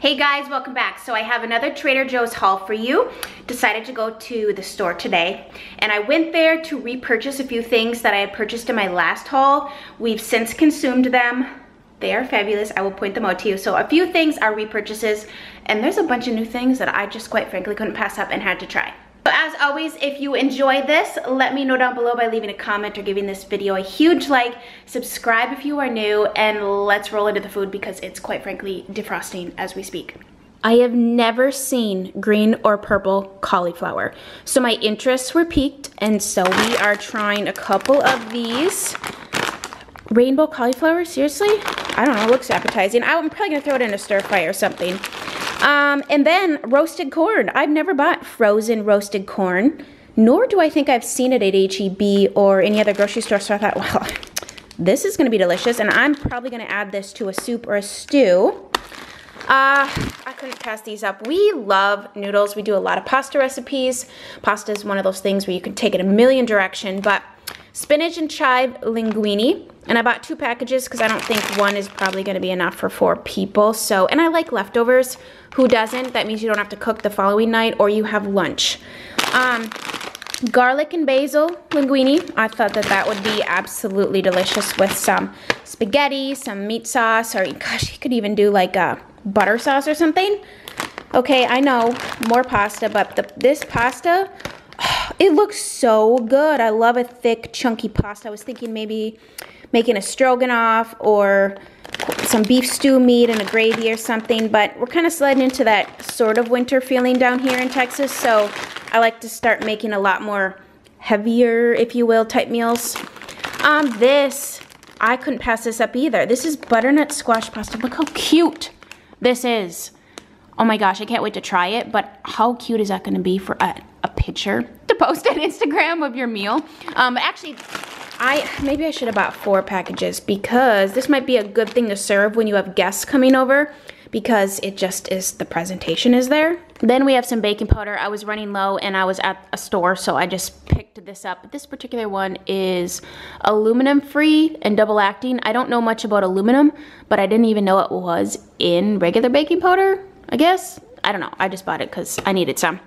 Hey guys, welcome back. So I have another Trader Joe's haul for you. Decided to go to the store today and I went there to repurchase a few things that I had purchased in my last haul. We've since consumed them. They are fabulous. I will point them out to you. So a few things are repurchases and there's a bunch of new things that I just quite frankly couldn't pass up and had to try. So as always, if you enjoy this, let me know down below by leaving a comment or giving this video a huge like. Subscribe if you are new, and let's roll into the food because it's quite frankly defrosting as we speak. I have never seen green or purple cauliflower, so my interests were piqued, and so we are trying a couple of these. Rainbow cauliflower, seriously? I don't know, it looks appetizing. I'm probably gonna throw it in a stir fry or something. And then roasted corn. I've never bought frozen roasted corn, nor do I think I've seen it at H-E-B or any other grocery store, so I thought, well, this is gonna be delicious, and I'm probably gonna add this to a soup or a stew. I couldn't pass these up. We love noodles. We do a lot of pasta recipes. Pasta is one of those things where you can take it a million directions, but spinach and chive linguine, and I bought 2 packages because I don't think one is probably going to be enough for 4 people. So, and I like leftovers. Who doesn't? That means you don't have to cook the following night or you have lunch. Garlic and basil linguine. I thought that that would be absolutely delicious with some spaghetti, some meat sauce, or gosh, you could even do like a butter sauce or something. Okay, I know, more pasta, but this pasta, it looks so good. I love a thick, chunky pasta. I was thinking maybe making a stroganoff or some beef stew meat and a gravy or something, but we're kind of sliding into that sort of winter feeling down here in Texas, so I like to start making a lot more heavier, if you will, type meals. This, I couldn't pass this up either. This is butternut squash pasta. Look how cute this is. Oh my gosh, I can't wait to try it, but how cute is that going to be for a picture to post on Instagram of your meal? Actually, maybe I should have bought 4 packages because this might be a good thing to serve when you have guests coming over because it just is, the presentation is there. Then we have some baking powder. I was running low and I was at a store, so I just picked this up. This particular one is aluminum free and double acting. I don't know much about aluminum, but I didn't even know it was in regular baking powder, I guess. I don't know, I just bought it because I needed some.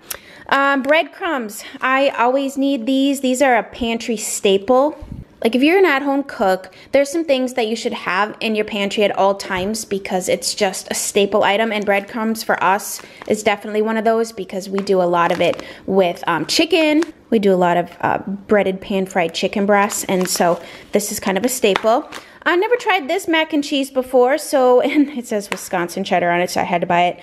Breadcrumbs, I always need these. These are a pantry staple. Like if you're an at-home cook, there's some things that you should have in your pantry at all times because it's just a staple item, and breadcrumbs for us is definitely one of those because we do a lot of it with chicken. We do a lot of breaded pan-fried chicken breasts, and so this is kind of a staple. I never tried this mac and cheese before, so, and it says Wisconsin cheddar on it, so I had to buy it.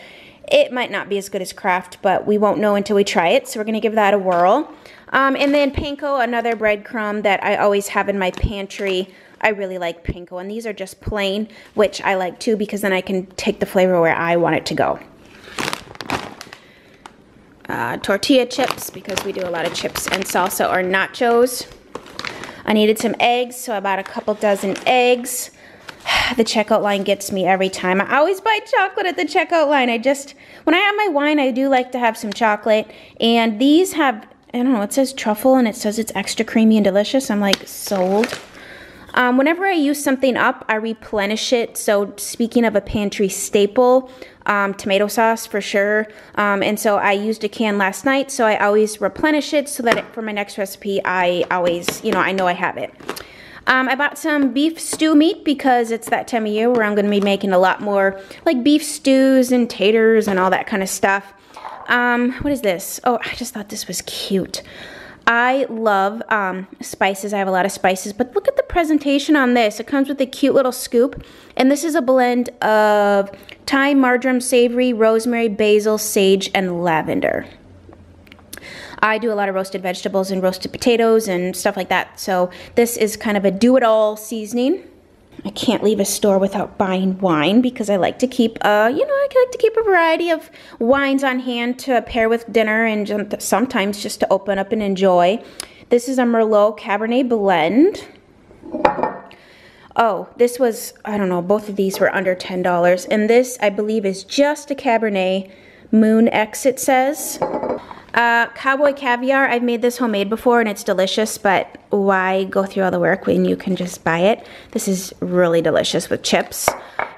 It might not be as good as Kraft, but we won't know until we try it, so we're gonna give that a whirl. And then panko, another breadcrumb that I always have in my pantry. I really like panko, and these are just plain, which I like too because then I can take the flavor where I want it to go. Tortilla chips, because we do a lot of chips and salsa or nachos. I needed some eggs, so I bought a couple dozen eggs. The checkout line gets me every time. I always buy chocolate at the checkout line. When I have my wine, I do like to have some chocolate, and these have, I don't know, it says truffle and it says it's extra creamy and delicious. I'm like, sold. Whenever I use something up, I replenish it. So speaking of a pantry staple, tomato sauce for sure. And so I used a can last night, so I always replenish it so that for my next recipe, I always, I know I have it. I bought some beef stew meat because it's that time of year where I'm going to be making a lot more like beef stews and taters and all that kind of stuff. What is this? Oh, I just thought this was cute. I love spices. I have a lot of spices, but look at the presentation on this. It comes with a cute little scoop, and this is a blend of thyme, marjoram, savory, rosemary, basil, sage, and lavender. I do a lot of roasted vegetables and roasted potatoes and stuff like that, so this is kind of a do-it-all seasoning. I can't leave a store without buying wine because I like to keep, I like to keep a variety of wines on hand to pair with dinner and sometimes just to open up and enjoy. This is a Merlot Cabernet blend. Oh, this was, I don't know, both of these were under $10. And this, I believe, is just a Cabernet. Moon X, it says. Cowboy caviar, I've made this homemade before and it's delicious, but why go through all the work when you can just buy it? This is really delicious with chips.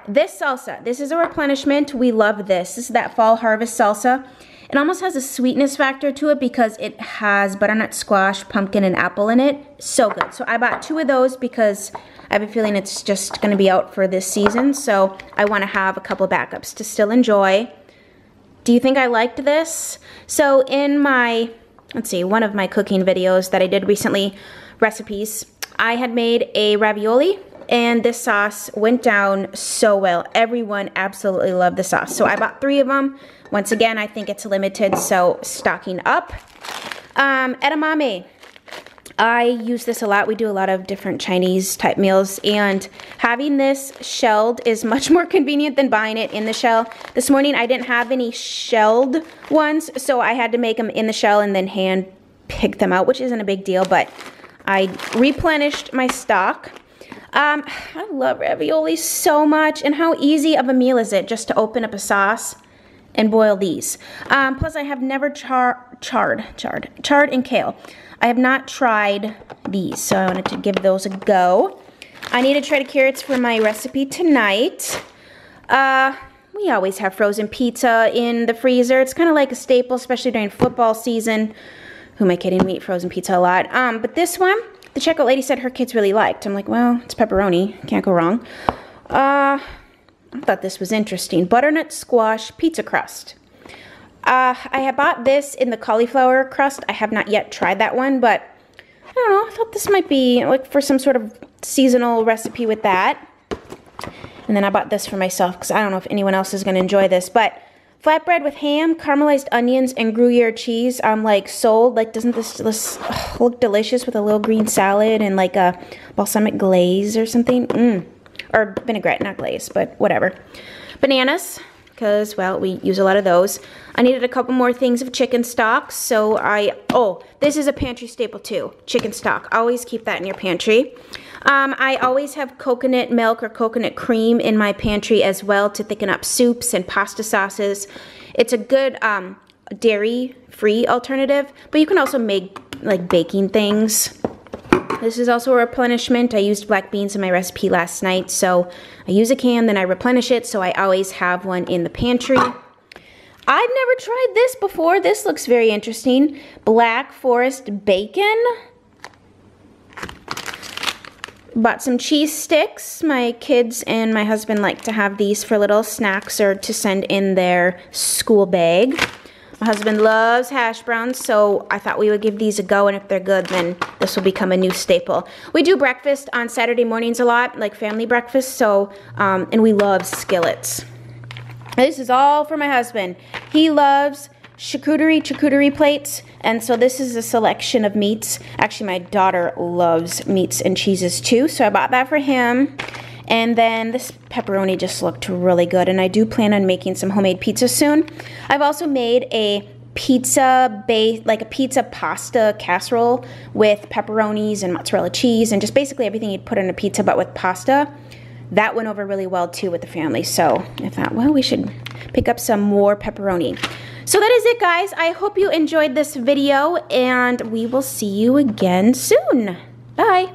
this salsa. This is a replenishment. We love this. This is that fall harvest salsa. It almost has a sweetness factor to it because it has butternut squash, pumpkin, and apple in it. So good. So I bought 2 of those because I have a feeling it's just going to be out for this season. So I want to have a couple backups to still enjoy. Do you think I liked this? So in my, let's see, one of my cooking videos that I did recently, recipes, I had made a ravioli. And this sauce went down so well. Everyone absolutely loved the sauce. So I bought 3 of them. Once again, I think it's limited, so stocking up. Edamame. I use this a lot. We do a lot of different Chinese type meals, and having this shelled is much more convenient than buying it in the shell. This morning I didn't have any shelled ones, so I had to make them in the shell and then hand pick them out, which isn't a big deal, but I replenished my stock. I love ravioli so much, and how easy of a meal is it just to open up a sauce and boil these. Plus I have never chard and kale. I have not tried these, so I wanted to give those a go. I need to try the carrots for my recipe tonight. We always have frozen pizza in the freezer. It's kind of like a staple, especially during football season. Who am I kidding? We eat frozen pizza a lot. But this one, the checkout lady said her kids really liked. I'm like, well, it's pepperoni. Can't go wrong. I thought this was interesting. Butternut squash pizza crust. I had bought this in the cauliflower crust. I have not yet tried that one, but I don't know. I thought this might be like for some sort of seasonal recipe with that. And then I bought this for myself because I don't know if anyone else is going to enjoy this. But flatbread with ham, caramelized onions, and Gruyere cheese. I'm like sold. Like, doesn't this look delicious with a little green salad and like a balsamic glaze or something? Or vinaigrette, not glaze, but whatever. Bananas, because, well, we use a lot of those. I needed a couple more things of chicken stock, so this is a pantry staple too, chicken stock. Always keep that in your pantry. I always have coconut milk or coconut cream in my pantry as well to thicken up soups and pasta sauces. It's a good dairy-free alternative, but you can also make like baking things. This is also a replenishment. I used black beans in my recipe last night, so I use a can, then I replenish it, so I always have one in the pantry. I've never tried this before. This looks very interesting. Black Forest bacon. Bought some cheese sticks. My kids and my husband like to have these for little snacks or to send in their school bag. My husband loves hash browns, so I thought we would give these a go, and if they're good, then this will become a new staple. We do breakfast on Saturday mornings a lot, like family breakfast, so, and we love skillets. This is all for my husband. He loves charcuterie plates, and so this is a selection of meats. Actually, my daughter loves meats and cheeses too, so I bought that for him. And then this pepperoni just looked really good, and I do plan on making some homemade pizza soon. I've also made a pizza pasta casserole with pepperonis and mozzarella cheese and just basically everything you'd put in a pizza but with pasta. That went over really well too with the family, so I thought, well, we should pick up some more pepperoni. So that is it, guys. I hope you enjoyed this video, and we will see you again soon. Bye.